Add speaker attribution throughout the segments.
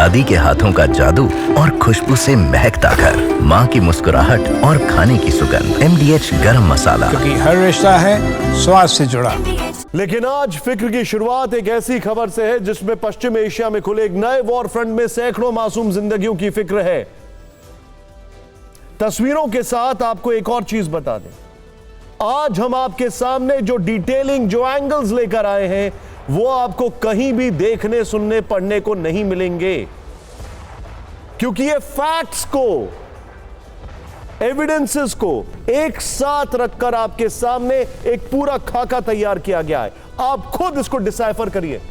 Speaker 1: दादी के हाथों का जादू और खुशबू से महकता घर, माँ की मुस्कुराहट और खाने की सुगंध। MDH गरम मसाला,
Speaker 2: क्योंकि हर रिश्ता है स्वाद से जुड़ा।
Speaker 3: लेकिन आज फिक्र की शुरुआत एक ऐसी खबर से है जिसमें पश्चिम एशिया में खुले एक नए वॉर फ्रंट में सैकड़ों मासूम जिंदगियों की फिक्र है। तस्वीरों के साथ आपको एक और चीज बता दें, आज हम आपके सामने जो डिटेलिंग, जो एंगल्स लेकर आए हैं, वो आपको कहीं भी देखने, सुनने, पढ़ने को नहीं मिलेंगे, क्योंकि ये फैक्ट्स को, एविडेंसेस को एक साथ रखकर आपके सामने एक पूरा खाका तैयार किया गया है। आप खुद इसको डिसाइफर करिए,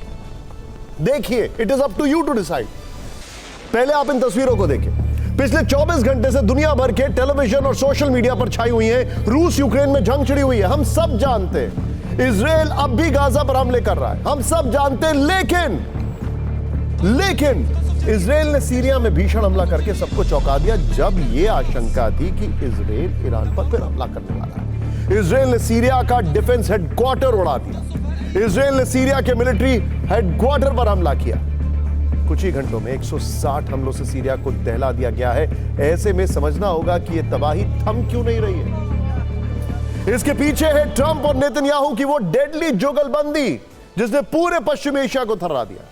Speaker 3: देखिए, it is up to you to decide. पहले आप इन तस्वीरों को देखिए। पिछले 24 घंटे से दुनिया भर के टेलीविजन और सोशल मीडिया पर छाई हुई है। रूस यूक्रेन में जंग छिड़ी हुई है, हम सब जानते हैं। इजराइल अब भी गाजा पर हमले कर रहा है, हम सब जानते हैं। लेकिन इजराइल ने सीरिया में भीषण हमला करके सबको चौंका दिया, जब यह आशंका थी कि इजराइल ईरान पर फिर हमला करने वाला है। इजराइल ने सीरिया का डिफेंस हेडक्वार्टर उड़ा दिया। इजराइल ने सीरिया के मिलिट्री हेडक्वार्टर पर हमला किया। कुछ ही घंटों में 160 हमलों से सीरिया को दहला दिया गया है। ऐसे में समझना होगा कि यह तबाही थम क्यों नहीं रही है। इसके पीछे है ट्रंप और नेतन्याहू की वो डेडली जुगलबंदी जिसने पूरे पश्चिम एशिया को थर्रा दिया।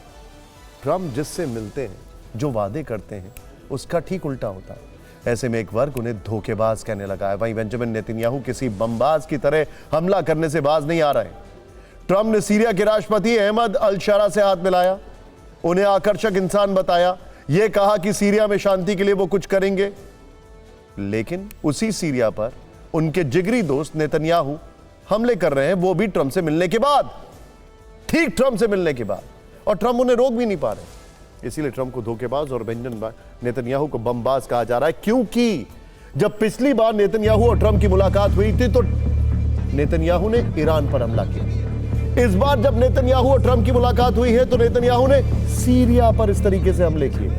Speaker 3: ट्रंप जिससे मिलते हैं, जो वादे करते हैं, उसका ठीक उल्टा होता है। ऐसे में एक वर्ग उन्हें धोखेबाज कहने लगा है। वहीं बेंजामिन नेतन्याहू किसी बमबाज की तरह हमला करने से बाज नहीं आ रहे। ट्रंप ने सीरिया के राष्ट्रपति अहमद अल शरा से हाथ मिलाया, उन्हें आकर्षक इंसान बताया, यह कहा कि सीरिया में शांति के लिए वो कुछ करेंगे। लेकिन उसी सीरिया पर उनके जिगरी दोस्त नेतन्याहू हमले कर रहे हैं, वो भी ट्रंप से मिलने के बाद, ठीक ट्रंप से मिलने के बाद। और ट्रंप उन्हें रोक भी नहीं पा रहे। इसीलिए ट्रंप को धोखेबाज और बेंजामिन नेतन्याहू को बमबाज कहा जा रहा है, क्योंकि जब पिछली बार नेतन्याहू और ट्रंप की मुलाकात हुई थी तो नेतन्याहू ने ईरान पर हमला किया। इस बार जब नेतन्याहू और ट्रंप की मुलाकात हुई है तो नेतन्याहू ने सीरिया पर इस तरीके से हमले किए।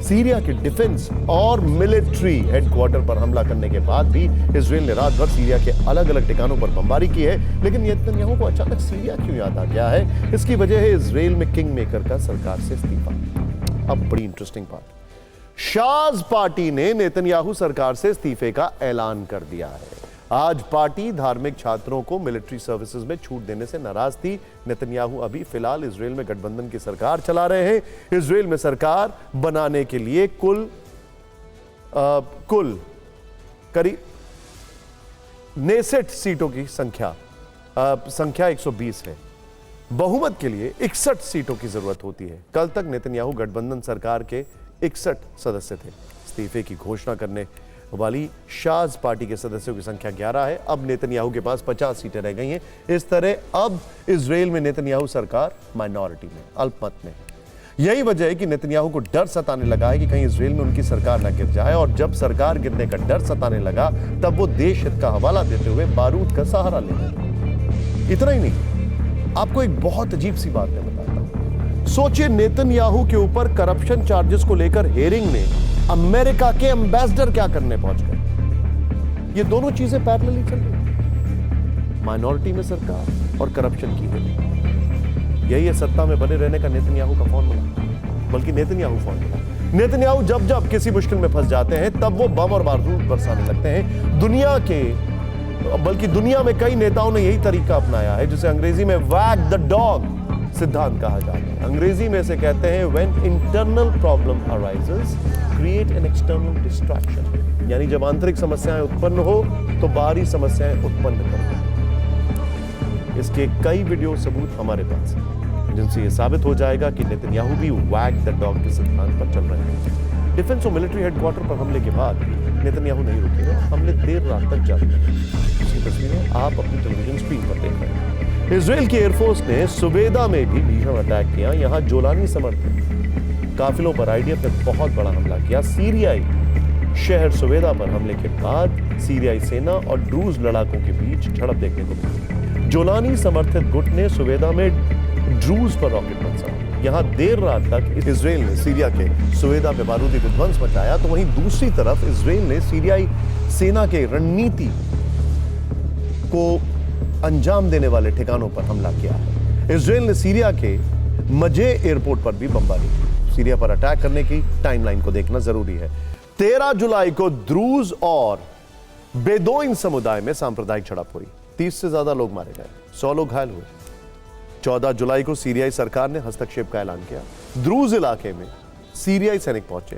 Speaker 3: सीरिया के डिफेंस और मिलिट्री हेडक्वार्टर पर हमला करने के बाद भी इजराइल ने रात भर सीरिया के अलग अलग ठिकानों पर बमबारी की है। लेकिन नेतन्याहू को अचानक सीरिया क्यों याद आ गया है? इसकी वजह है इजराइल में किंग मेकर का सरकार से इस्तीफा। अब बड़ी इंटरेस्टिंग बात, शाज पार्टी ने नेतन्याहू सरकार से इस्तीफे का ऐलान कर दिया है। आज पार्टी धार्मिक छात्रों को मिलिट्री सर्विसेज में छूट देने से नाराज थी। नेतन्याहू अभी फिलहाल इजराइल में गठबंधन की सरकार चला रहे हैं। इजराइल में सरकार बनाने के लिए कुल करीब 69 सीटों की संख्या 120 है। बहुमत के लिए 61 सीटों की जरूरत होती है। कल तक नेतन्याहू गठबंधन सरकार के 61 सदस्य थे। इस्तीफे की घोषणा करने वाली शाज पार्टी के सदस्यों की संख्या 11 है। अब नेतन्याहू के पास 50 सीटें रह गई हैं। इस तरह अब इजराइल में नेतन्याहू सरकार माइनॉरिटी में, अल्पमत में है। यही वजह है कि नेतन्याहू को डर सताने लगा है कि कहीं इजराइल में उनकी सरकार ना गिर जाए। और जब सरकार गिरने का डर सताने लगा तब वो देश हित का हवाला देते हुए बारूद का सहारा ले रहे। इतना ही नहीं, आपको एक बहुत अजीब सी बात मैं बताता हूं। सोचिए, नेतन्याहू के ऊपर करप्शन चार्जेस को लेकर हेयरिंग में अमेरिका के एम्बेसडर क्या करने पहुंच गए। ये दोनों चीजें पैरेलली चल रही, माइनॉरिटी में सरकार और करप्शन की हेयरिंग। यही है सत्ता में बने रहने का नेतन्याहू का फॉर्मूला, बल्कि नेतन्याहू फॉर्मूला। नेतन्याहू जब जब किसी मुश्किल में फंस जाते हैं तब वो बम और बारूद बरसाने लगते हैं। बल्कि दुनिया में कई नेताओं ने यही तरीका अपनाया है, जिसे अंग्रेजी में वैग द डॉग सिद्धांत कहा जाता है। अंग्रेजी में से कहते हैं when internal problem arises create an external distraction, यानी जब आंतरिक समस्याएं उत्पन्न हो तो बाहरी समस्याएं उत्पन्न करो। इसके कई वीडियो सबूत हमारे पास हैं, जिनसे यह साबित हो जाएगा कि नेतन्याहू भी वैग द डॉग के सिद्धांत पर चल रहे हैं। डिफेंस और मिलिट्री हेडक्वार्टर पर हमले के बाद नेतन्याहू नहीं रुके, हमले देर रात तक जारी रहे। इसकी तस्वीरें आप अपनी टेलीविजन स्क्रीन पर देख रहे हैं। इजराइल की एयरफोर्स ने सुवेदा में भी भीषण अटैक किया। यहां जोलानी समर्थक काफिलों पर आईडीएफ ने बहुत बड़ा हमला किया। सीरियाई शहर सुवेदा पर हमले के बाद सीरियाई सेना और ड्रूज लड़ाकों के बीच झड़प देखने को मिली। जोलानी समर्थित गुट ने सुवेदा में ड्रूज पर रॉकेट बरसाया। यहां देर रात तक इजराइल ने सीरिया के सुवेदा पे बारूदी विध्वंस मचाया, तो वहीं दूसरी तरफ इजराइल ने सीरियाई सेना के रणनीति को अंजाम देने वाले ठिकानों पर हमला किया है। इजराइल ने सीरिया के मजे एयरपोर्ट पर भी बमबारी की। सीरिया पर अटैक करने की टाइमलाइन को देखना जरूरी है। 13 जुलाई को द्रूज और बेदोइन समुदाय में सांप्रदायिक झड़प हुई, 30 से ज्यादा लोग मारे गए, 100 लोग घायल हुए। 14 जुलाई को सीरियाई सरकार ने हस्तक्षेप का ऐलान किया। द्रूज इलाके में सीरियाई सैनिक पहुंचे,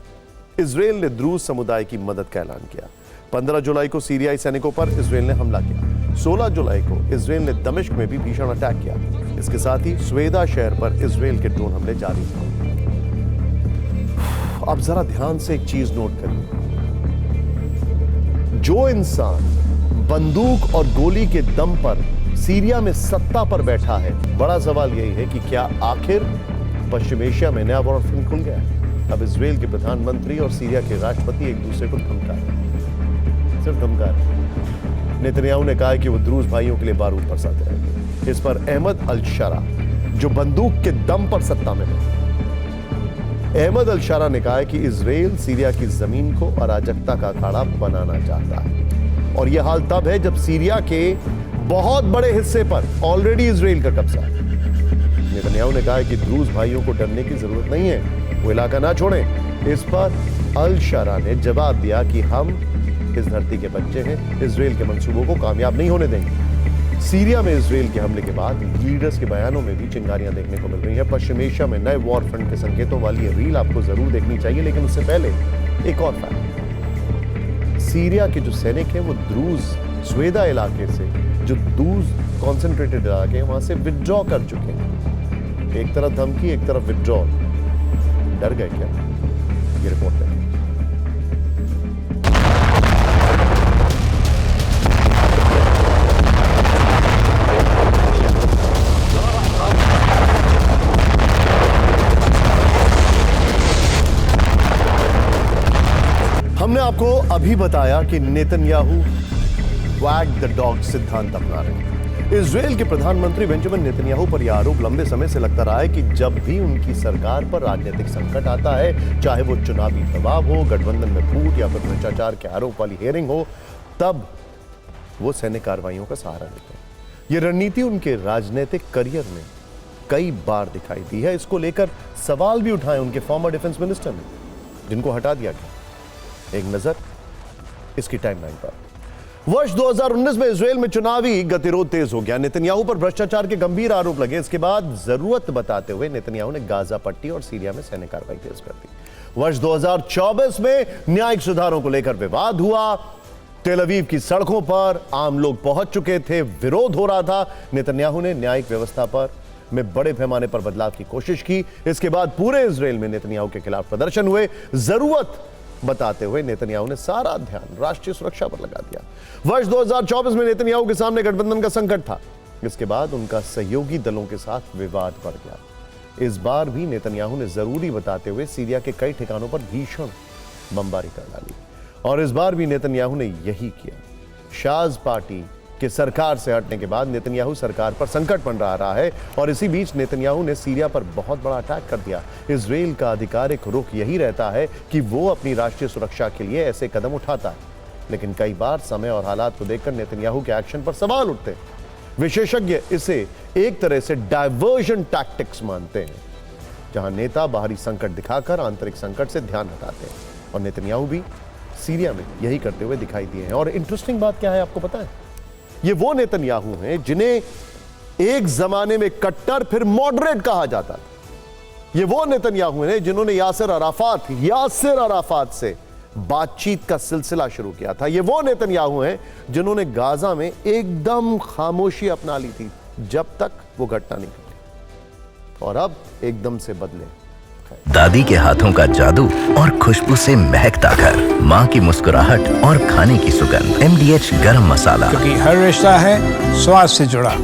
Speaker 3: इजराइल ने द्रूज समुदाय की मदद का ऐलान किया। 15 जुलाई को सीरियाई सैनिकों पर इजराइल ने हमला किया। 16 जुलाई को इजराइल ने दमिश्क में भी भीषण अटैक किया। इसके साथ ही स्वेदा शहर पर इजराइल के ड्रोन हमले जारी थे। अब जरा ध्यान से एक चीज नोट करिए, जो इंसान बंदूक और गोली के दम पर सीरिया में सत्ता पर बैठा है, बड़ा सवाल यही है कि क्या आखिर पश्चिम एशिया में नया वॉरफ्रंट खुल गया है? अब इजराइल के प्रधानमंत्री और सीरिया के राष्ट्रपति एक दूसरे को धमका रहे, सिर्फ धमका रहे। नेतन्याहू ने कहा है कि वो द्रूज भाइयों के लिए बारूद बरसाते रहेंगे। इस पर अहमद अल-शारा, जो बंदूक के दम पर सत्ता में है, अहमद अल-शारा ने कहा है कि इजराइल सीरिया की जमीन को अराजकता का अखाड़ा बनाना चाहता है, और यह हाल तब है जब सीरिया के बहुत बड़े हिस्से पर ऑलरेडी इजराइल का कब्जा है। नेतन्याहू ने कहा है कि द्रूज भाइयों को डरने की जरूरत नहीं है, वो इलाका ना छोड़ें। इस पर अल-शारा ने जवाब दिया कि हम इस धरती के बच्चे हैं, इजराइल के मंसूबों को कामयाब नहीं होने देंगे। सीरिया में इजराइल के हमले के बाद लीडर्स के बयानों में भी चिंगारियां देखने को मिल रही हैं। पश्चिम एशिया में नए वॉर फ्रंट के संकेतों वाली ये रील आपको जरूर देखनी चाहिए, लेकिन उससे पहले एक और फैक्ट, सीरिया के जो सैनिक हैं वो द्रूज स्वेदा इलाके से, जो द्रूज कॉन्सेंट्रेटेड इलाके हैं, वहां से विथड्रॉ कर चुके हैं। एक तरफ धमकी, एक तरफ विथड्रॉ। डर गए क्या? ये रिपोर्ट है। हमने आपको अभी बताया कि नेतन्याहू वैग द डॉग सिद्धांत अपना रहे हैं। इजराइल के प्रधानमंत्री बेंजामिन नेतन्याहू पर यह आरोप लंबे समय से लगता रहा है कि जब भी उनकी सरकार पर राजनीतिक संकट आता है, चाहे वो चुनावी दबाव हो, गठबंधन में फूट या फिर भ्रष्टाचार के आरोप वाली हेयरिंग हो, तब वो सैन्य कार्रवाइयों का सहारा लेते हैं। यह रणनीति उनके राजनीतिक करियर में कई बार दिखाई दी है। इसको लेकर सवाल भी उठाए उनके फॉर्मर डिफेंस मिनिस्टर ने, जिनको हटा दिया गया। एक नजर इसकी टाइमलाइन पर। वर्ष 2019 में इजराइल में चुनावी गतिरोध तेज हो गया। नेतन्याहू पर भ्रष्टाचार के गंभीर आरोप लगे। इसके बाद जरूरत बताते हुए नेतन्याहू ने गाजा पट्टी और सीरिया में सैन्य कार्रवाई तेज कर दी। वर्ष 2024 में न्यायिक सुधारों को लेकर विवाद हुआ। तेल अवीव की सड़कों पर आम लोग पहुंच चुके थे, विरोध हो रहा था। नेतन्याहू ने न्यायिक व्यवस्था पर में बड़े पैमाने पर बदलाव की कोशिश की। इसके बाद पूरे इजराइल में नेतन्याहू के खिलाफ प्रदर्शन हुए। जरूरत बताते हुए नेतन्याहू ने सारा ध्यान राष्ट्रीय सुरक्षा पर लगा दिया। वर्ष 2024 में नेतन्याहू के सामने गठबंधन का संकट था। इसके बाद उनका सहयोगी दलों के साथ विवाद बढ़ गया। इस बार भी नेतन्याहू ने जरूरी बताते हुए सीरिया के कई ठिकानों पर भीषण बमबारी कर डाली, और इस बार भी नेतन्याहू ने यही किया। शाज पार्टी के सरकार से हटने के बाद नेतन्याहू सरकार पर संकट बन रहा है, और इसी बीच नेतन्याहू ने सीरिया पर बहुत बड़ा अटैक कर दिया। इजराइल का आधिकारिक रुख यही रहता है कि वो अपनी राष्ट्रीय सुरक्षा के लिए ऐसे कदम उठाता है, लेकिन कई बार समय और हालात को देखकर नेतन्याहू के एक्शन पर सवाल उठते हैं। विशेषज्ञ इसे एक तरह से डायवर्जन टैक्टिक्स मानते हैं, जहां नेता बाहरी संकट दिखाकर आंतरिक संकट से ध्यान हटाते हैं, और नेतन्याहू भी सीरिया में यही करते हुए दिखाई दिए हैं। और इंटरेस्टिंग बात क्या है आपको पता है? ये वो नेतन्याहू हैं जिन्हें एक जमाने में कट्टर फिर मॉडरेट कहा जाता था। ये वो नेतन्याहू हैं जिन्होंने यासिर अराफात से बातचीत का सिलसिला शुरू किया था। ये वो नेतन्याहू हैं जिन्होंने गाजा में एकदम खामोशी अपना ली थी जब तक वो घटना नहीं घटी, और अब एकदम से बदले।
Speaker 1: दादी के हाथों का जादू और खुशबू से महकता घर, माँ की मुस्कुराहट और खाने की सुगंध, MDH गरम मसाला।
Speaker 2: क्योंकि हर रिश्ता है स्वाद से जुड़ा।